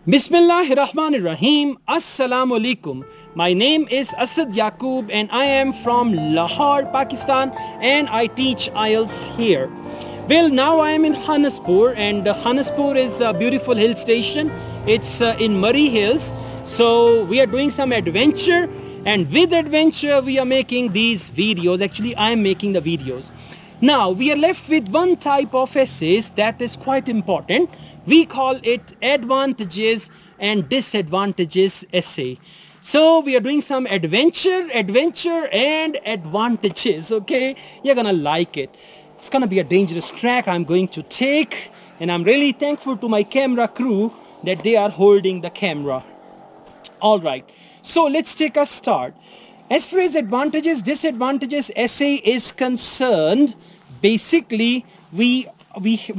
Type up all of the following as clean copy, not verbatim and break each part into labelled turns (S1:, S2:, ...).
S1: Bismillahirrahmanirrahim. Assalamu alaikum. My name is Asad Yaqub and I am from Lahore, Pakistan, and I teach IELTS here. Well, now I am in Hanaspur, and Hanaspur is a beautiful hill station. It's in Murray Hills. So we are doing some adventure, and with adventure we are making these videos. Actually, I am making the videos. Now we are left with one type of essays that is quite important. We call it advantages and disadvantages essay. So we are doing some adventure and advantages. Okay, you're gonna like it. It's gonna be a dangerous track I'm going to take, and I'm really thankful to my camera crew that they are holding the camera. All right, so let's take a start. As far as advantages, disadvantages essay is concerned, basically we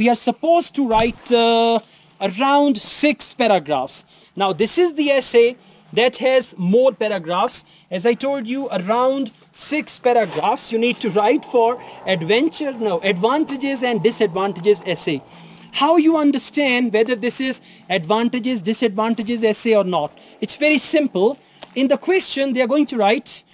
S1: are supposed to write around 6 paragraphs. Now this is the essay that has more paragraphs. As I told you, around 6 paragraphs you need to write for advantages and disadvantages essay. How you understand whether this is advantages, disadvantages essay or not? It's very simple. In the question they are going to write,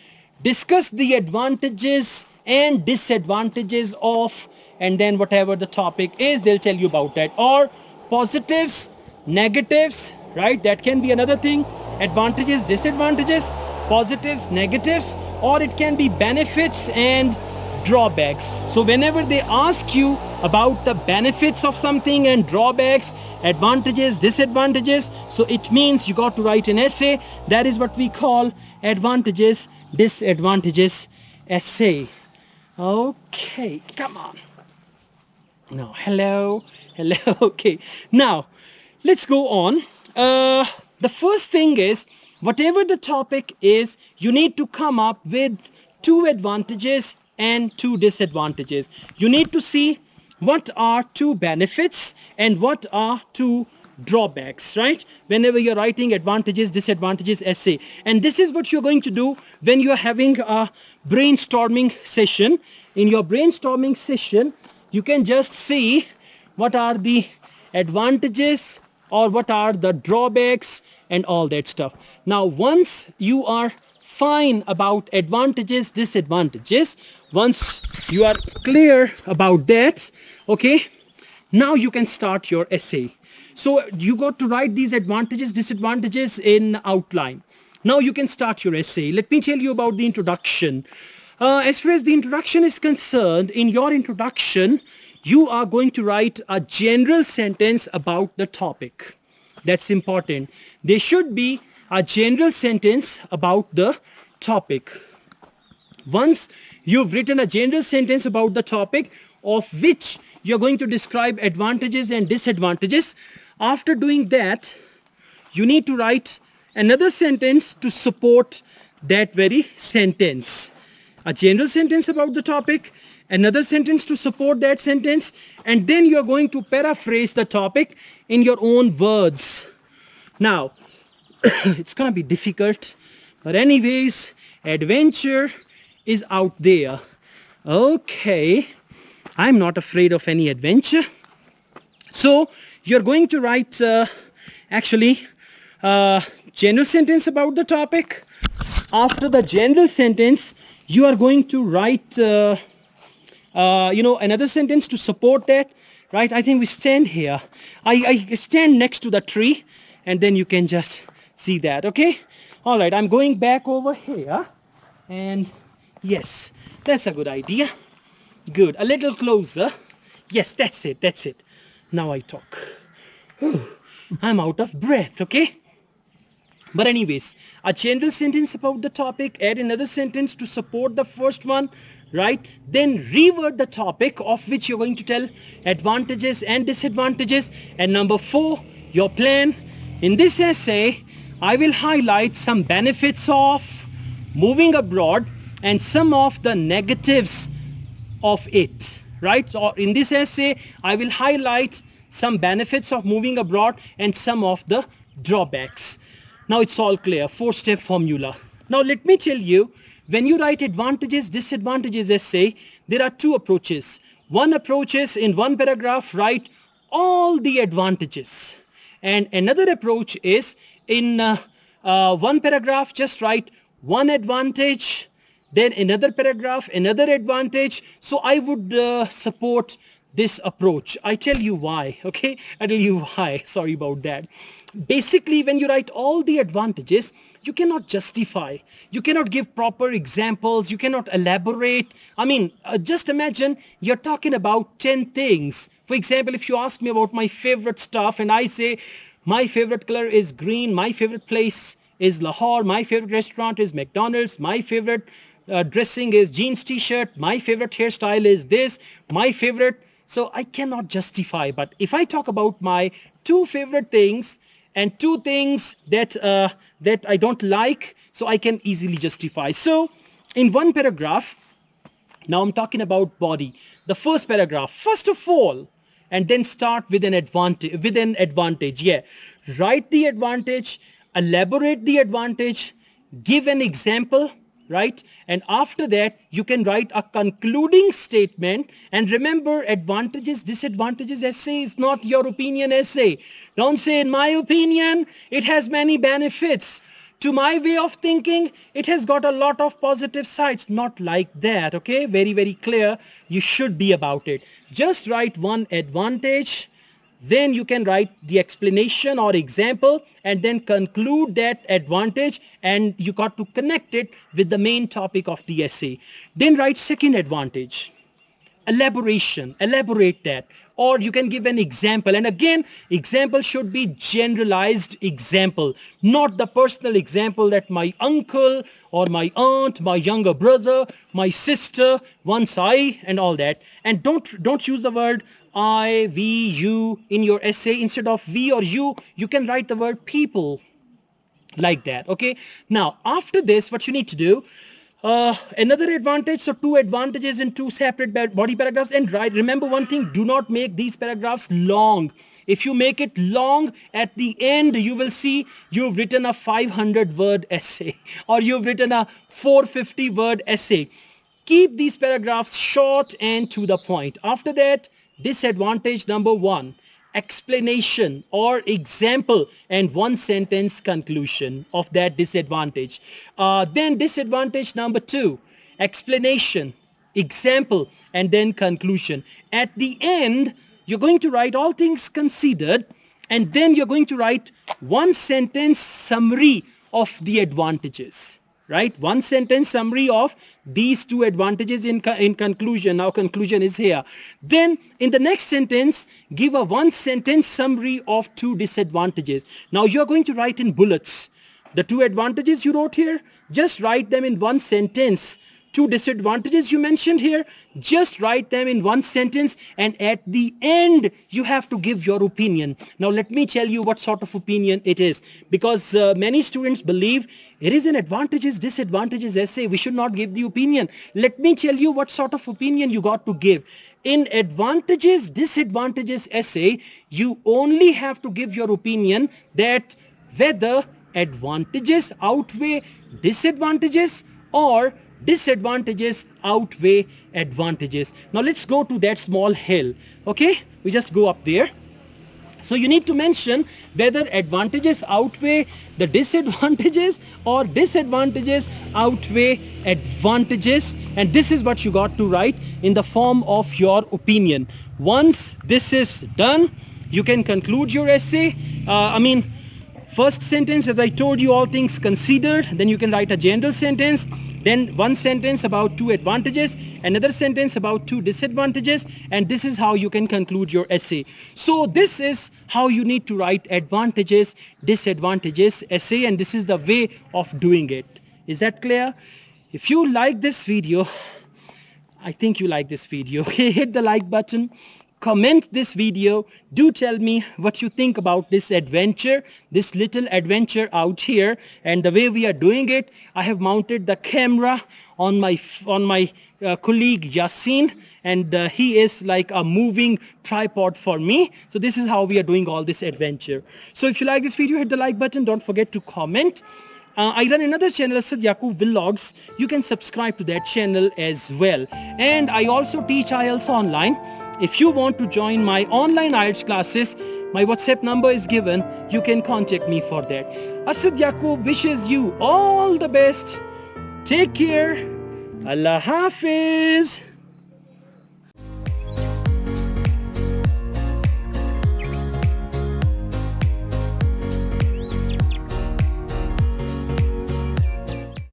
S1: discuss the advantages and disadvantages of, and then whatever the topic is they'll tell you about that, or positives, negatives, right? That can be another thing. Advantages, disadvantages, positives, negatives, or it can be benefits and drawbacks. So whenever they ask you about the benefits of something and drawbacks, advantages, disadvantages, so it means you got to write an essay. That is what we call advantages, disadvantages essay. Okay, come on. No, hello. Okay, now let's go on. The first thing is, whatever the topic is, you need to come up with 2 advantages and 2 disadvantages. You need to see what are 2 benefits and what are 2 drawbacks, right? Whenever you're writing advantages, disadvantages essay. And this is what you're going to do when you're having a brainstorming session. In your brainstorming session, you can just see what are the advantages or what are the drawbacks and all that stuff. Now, once you are fine about advantages, disadvantages, once you are clear about that, okay, now you can start your essay. So you got to write these advantages, disadvantages in outline. Now you can start your essay. Let me tell you about the introduction. As far as the introduction is concerned, in your introduction, you are going to write a general sentence about the topic. That's important. There should be a general sentence about the topic. Once you've written a general sentence about the topic of which you're going to describe advantages and disadvantages, after doing that, you need to write another sentence to support that very sentence. A general sentence about the topic, another sentence to support that sentence, and then you're going to paraphrase the topic in your own words. Now, it's gonna be difficult, but anyways, adventure is out there. Okay, I'm not afraid of any adventure. So you're going to write general sentence about the topic. After the general sentence, you are going to write another sentence to support that, right? I think we stand here. I stand next to the tree, and then you can just see that, okay? All right, I'm going back over here, and yes, that's a good idea. Good, a little closer. Yes, that's it. Now I talk. Whew, I'm out of breath, okay? But anyways, a general sentence about the topic, add another sentence to support the first one, right? Then reword the topic of which you're going to tell advantages and disadvantages. And number 4, your plan. In this essay, I will highlight some benefits of moving abroad and some of the negatives of it, right? So in this essay, I will highlight some benefits of moving abroad and some of the drawbacks. Now it's all clear, 4-step formula. Now let me tell you, when you write advantages, disadvantages essay, there are 2 approaches. One approach is in one paragraph, write all the advantages. And another approach is in one paragraph, just write one advantage, then another paragraph, another advantage. So I would support this approach. I tell you why, okay? I tell you why, sorry about that. Basically, when you write all the advantages, you cannot justify, you cannot give proper examples, you cannot elaborate. I mean, just imagine you're talking about 10 things. For example, if you ask me about my favorite stuff and I say, my favorite color is green, my favorite place is Lahore, my favorite restaurant is McDonald's, my favorite dressing is jeans t-shirt, my favorite hairstyle is this, my favorite. So I cannot justify. But if I talk about my two favorite things and two things that that I don't like, so I can easily justify. So in one paragraph, now I'm talking about body. The first paragraph, first of all, and then start with an advantage. Yeah, write the advantage, elaborate the advantage, give an example, right? And after that, you can write a concluding statement. And remember, advantages, disadvantages essay is not your opinion essay. Don't say, in my opinion, it has many benefits. To my way of thinking, it has got a lot of positive sides. Not like that, okay? Very, very clear. You should be about it. Just write one advantage. Then you can write the explanation or example and then conclude that advantage, and you got to connect it with the main topic of the essay. Then write second advantage. Elaboration, elaborate that. Or you can give an example. And again, example should be generalized example, not the personal example that my uncle or my aunt, my younger brother, my sister, once I, and all that. And don't use the word I, we, you in your essay. Instead of we or you can write the word people, like that, okay? Now, after this, what you need to do, another advantage, so two advantages in two separate body paragraphs. And remember one thing, do not make these paragraphs long. If you make it long, at the end, you will see you've written a 500-word essay or you've written a 450-word essay. Keep these paragraphs short and to the point. After that, disadvantage number one, explanation or example and one sentence conclusion of that disadvantage. Then disadvantage number two, explanation, example, and then conclusion. At the end, you're going to write all things considered, and then you're going to write one sentence summary of the advantages. Right? One sentence summary of these two advantages in conclusion. Now conclusion is here. Then in the next sentence, give a one sentence summary of two disadvantages. Now you're going to write in bullets. The two advantages you wrote here, just write them in one sentence. Two disadvantages you mentioned here, just write them in one sentence, and at the end you have to give your opinion. Now let me tell you what sort of opinion it is, because many students believe it is an advantages disadvantages essay, we should not give the opinion. Let me tell you what sort of opinion you got to give. In advantages disadvantages essay, you only have to give your opinion that whether advantages outweigh disadvantages or disadvantages outweigh advantages. Now let's go to that small hill, okay? We just go up there. So you need to mention whether advantages outweigh the disadvantages or disadvantages outweigh advantages, and this is what you got to write in the form of your opinion. Once this is done, you can conclude your essay. First sentence, as I told you, all things considered. Then you can write a general sentence. Then one sentence about two advantages, another sentence about two disadvantages, and this is how you can conclude your essay. So this is how you need to write advantages, disadvantages essay, and this is the way of doing it. Is that clear? If you like this video, I think you like this video, okay? Hit the like button. Comment this video. Do tell me what you think about this adventure, this little adventure out here, and the way we are doing it. I have mounted the camera on my colleague Yasin, and he is like a moving tripod for me. So this is how we are doing all this adventure. So if you like this video, hit the like button. Don't forget to comment. I run another channel, Asad Yaqub Vlogs. You can subscribe to that channel as well. And I also teach IELTS online. If you want to join my online IELTS classes, My WhatsApp number is given. You can contact me for that. Asad Yaqub wishes you all the best. Take care. Allah Hafiz.